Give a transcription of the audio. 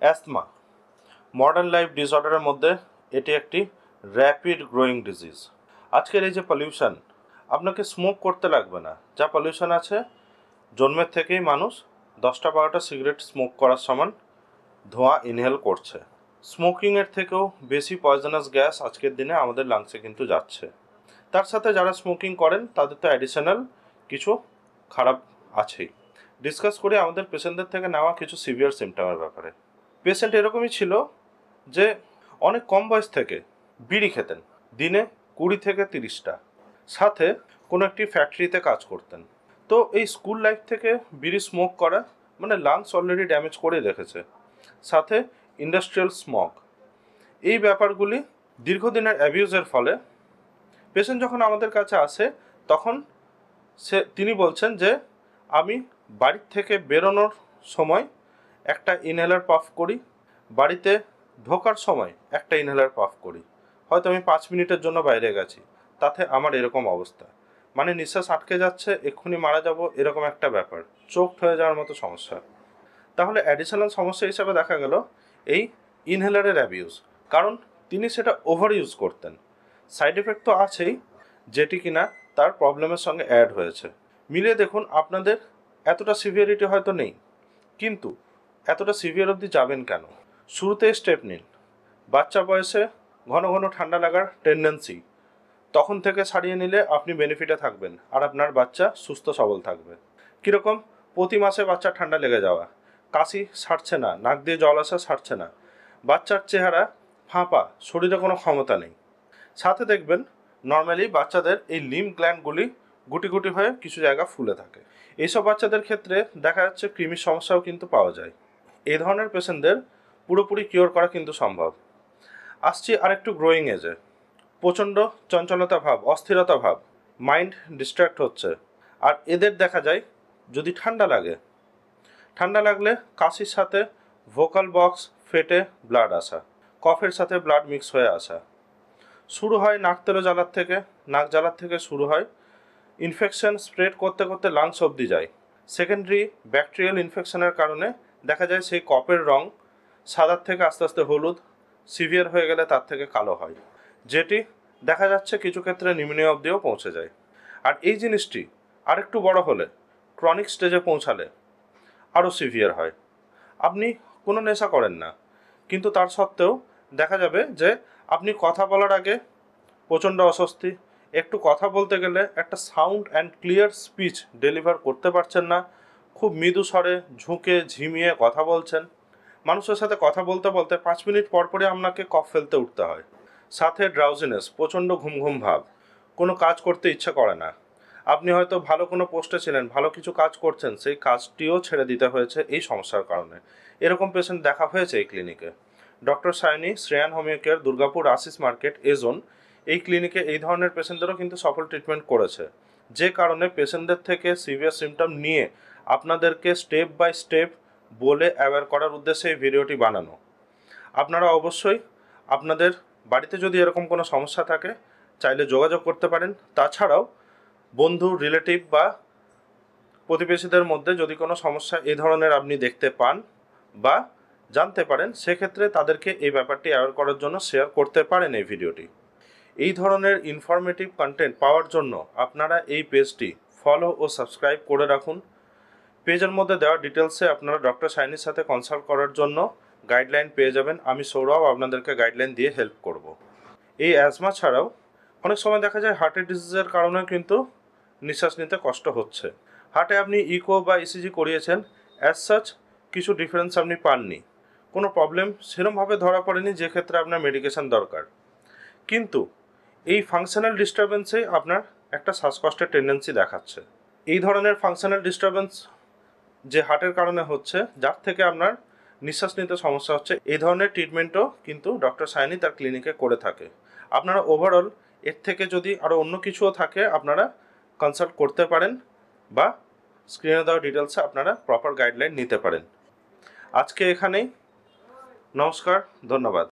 Asthma modern life ডিসঅর্ডারের মধ্যে এটি একটি র্যাপিড গ্রোয়িং ডিজিজ। আজকের এই যে পলিউশন, আপনাকে স্মোক করতে লাগবে না। যা পলিউশন আছে, জন্মের থেকেই মানুষ 10-12টা সিগারেট স্মোক করার সমান ধোঁয়া ইনহেল করছে। স্মোকিংয়ের থেকেও বেশি পয়জনাস গ্যাস আজকের দিনে আমাদের লাংসে কিন্তু যাচ্ছে। তার সাথে যারা স্মোকিং করেন তাদের তো অ্যাডিশনাল কিছু খারাপ আছেই। ডিসকাস করি আমাদের পেশেন্টদের থেকে নেওয়া কিছু সিভিয়ার সিমটমের ব্যাপারে। পেশেন্ট এরকমই ছিল যে অনেক কম বয়স থেকে বিড়ি খেতেন, দিনে 20 থেকে 30টা, সাথে কোনো একটি ফ্যাক্টরিতে কাজ করতেন। তো এই স্কুল লাইফ থেকে বিড়ি স্মোক করা মানে লাংস অলরেডি ড্যামেজ করে রেখেছে, সাথে ইন্ডাস্ট্রিয়াল স্মোক। এই ব্যাপারগুলি দীর্ঘদিনের অ্যাবিউজের ফলে পেশেন্ট যখন আমাদের কাছে আসে তখন তিনি বলছেন যে আমি বাড়ির থেকে বেরোনোর সময় একটা ইনহেলার পাফ করি, বাড়িতে ঢোকার সময় একটা ইনহেলার পাফ করি, হয়তো আমি 5 মিনিটের জন্য বাইরে গেছি, তাতে আমার এরকম অবস্থা, মানে নিঃশ্বাস আটকে যাচ্ছে, এক্ষুনি মারা যাব, এরকম একটা ব্যাপার, চোখ হয়ে যাওয়ার মতো সমস্যা। তাহলে অ্যাডিশনাল সমস্যা হিসাবে দেখা গেল এই ইনহেলারের অ্যাবিউজ, কারণ তিনি সেটা ওভার ইউজ করতেন। সাইড এফেক্ট তো আছেই, যেটি কিনা তার প্রবলেমের সঙ্গে অ্যাড হয়েছে। মিলিয়ে দেখুন, আপনাদের এতটা সিভিয়ারিটি হয়তো নেই, কিন্তু এতটা সিভিয়ার অবধি যাবেন কেন? শুরুতে স্টেপ নিন। বাচ্চা বয়সে ঘন ঘন ঠান্ডা লাগার টেন্ডেন্সি, তখন থেকে সারিয়ে নিলে আপনি বেনিফিটে থাকবেন আর আপনার বাচ্চা সুস্থ সবল থাকবে। কীরকম? প্রতি মাসে বাচ্চার ঠান্ডা লেগে যাওয়া, কাশি সারছে না, নাক দিয়ে জল আসা সারছে না, বাচ্চার চেহারা ফাঁপা, শরীরে কোনো ক্ষমতা নেই। সাথে দেখবেন নর্মালি বাচ্চাদের এই লিম্ব গ্ল্যান্ডগুলি গুটি গুটি হয়ে কিছু জায়গা ফুলে থাকে। এইসব বাচ্চাদের ক্ষেত্রে দেখা যাচ্ছে কৃমির সমস্যাও কিন্তু পাওয়া যায়। এই ধরনের পেশেন্টদের পুরোপুরি কিওর করা কিন্তু সম্ভব। আসছি আরেকটু গ্রোয়িং এজে। প্রচণ্ড চঞ্চলতা ভাব, অস্থিরতা ভাব, মাইন্ড ডিস্ট্র্যাক্ট হচ্ছে। আর এদের দেখা যায় যদি ঠান্ডা লাগে, ঠান্ডা লাগলে কাশির সাথে ভোকাল বক্স ফেটে ব্লাড আসা, কফের সাথে ব্লাড মিক্স হয়ে আসা, শুরু হয় নাক তেলো জ্বালার থেকে, নাক জ্বালার থেকে শুরু হয়, ইনফেকশন স্প্রেড করতে করতে লাংস অবধি যায়। সেকেন্ডারি ব্যাকটেরিয়াল ইনফেকশনের কারণে দেখা যায় সেই কফের রং সাদার থেকে আস্তে আস্তে হলুদ, সিভিয়ার হয়ে গেলে তার থেকে কালো হয়, যেটি দেখা যাচ্ছে কিছু ক্ষেত্রে নিউমোনিয়া অবধিও পৌঁছে যায়। আর এই জিনিসটি আরেকটু বড় হলে, ক্রনিক স্টেজে পৌঁছালে আরও সিভিয়ার হয়। আপনি কোনো নেশা করেন না, কিন্তু তার সত্ত্বেও দেখা যাবে যে আপনি কথা বলার আগে প্রচণ্ড অস্বস্তি, একটু কথা বলতে গেলে একটা sound and clear speech deliver করতে পারছেন না, খুব মৃদু স্বরে ঝুঁকে ঝিমিয়ে কথা বলছেন। মানুষের সাথে কথা বলতে বলতে 5 মিনিট পর পরে আপনাকে কফ ফেলতে উঠতে হয়। সাথে ড্রাউজিনেস, প্রচণ্ড ঘুম ঘুম ভাব, কোনো কাজ করতে ইচ্ছা করে না। আপনি হয়তো ভালো কোনো পোস্টে ছিলেন, ভালো কিছু কাজ করছেন, সেই কাজটিও ছেড়ে দিতে হয়েছে এই সমস্যার কারণে। এরকম পেশেন্ট দেখা হয়েছে এই ক্লিনিকে। Doctor Sayani, Shreyan homeo care, Durgapur Ashis market, এজোন, এই ক্লিনিকে এই ধরনের পেশেন্টদেরও কিন্তু সফল ট্রিটমেন্ট করেছে। যে কারণে পেশেন্টদের থেকে সিভিয়ার সিমটম নিয়ে আপনাদেরকে স্টেপ বাই স্টেপ বলে অ্যাওয়্যার করার উদ্দেশ্যে এই ভিডিওটি বানানো। আপনারা অবশ্যই আপনাদের বাড়িতে যদি এরকম কোনো সমস্যা থাকে চাইলে যোগাযোগ করতে পারেন। তাছাড়াও বন্ধু, রিলেটিভ বা প্রতিবেশীদের মধ্যে যদি কোনো সমস্যা এই ধরনের আপনি দেখতে পান বা জানতে পারেন, সেক্ষেত্রে তাদেরকে এই ব্যাপারটি অ্যাওয়্যার করার জন্য শেয়ার করতে পারেন এই ভিডিওটি। এই ধরনের ইনফরমেটিভ কন্টেন্ট পাওয়ার জন্য আপনারা এই পেজটি ফলো ও সাবস্ক্রাইব করে রাখুন। পেজের মধ্যে দেওয়া ডিটেলসে আপনারা ডক্টর সায়নীর সাথে কনসাল্ট করার জন্য গাইডলাইন পেয়ে যাবেন। আমি সৌরভ আপনাদেরকে গাইডলাইন দিয়ে হেল্প করব। এই অ্যাজমা ছাড়াও অনেক সময় দেখা যায় হার্টের ডিজিজের কারণে কিন্তু নিঃশ্বাস নিতে কষ্ট হচ্ছে। হার্টে আপনি ইকো বা ইসিজি করিয়েছেন, অ্যাজ সাচ কিছু ডিফারেন্স আপনি পাননি, কোনো প্রবলেম সেরমভাবে ধরা পড়েনি যে ক্ষেত্রে আপনার মেডিকেশন দরকার, কিন্তু এই ফাংশনাল ডিস্টারবেন্সেই আপনার একটা শ্বাসকষ্টের টেন্ডেন্সি দেখাচ্ছে। এই ধরনের ফাংশনাল ডিস্টারবেন্স যে হার্টের কারণে হচ্ছে, যার থেকে আপনার নিঃশ্বাস নিতে সমস্যা হচ্ছে, এই ধরনের ট্রিটমেন্টও কিন্তু ডক্টর সায়নী তার ক্লিনিকে করে থাকে। আপনারা ওভারঅল এর থেকে যদি আরও অন্য কিছুও থাকে আপনারা কনসাল্ট করতে পারেন বা স্ক্রিনে দেওয়া ডিটেলসে আপনারা প্রপার গাইডলাইন নিতে পারেন। আজকে এখানেই, নমস্কার, ধন্যবাদ।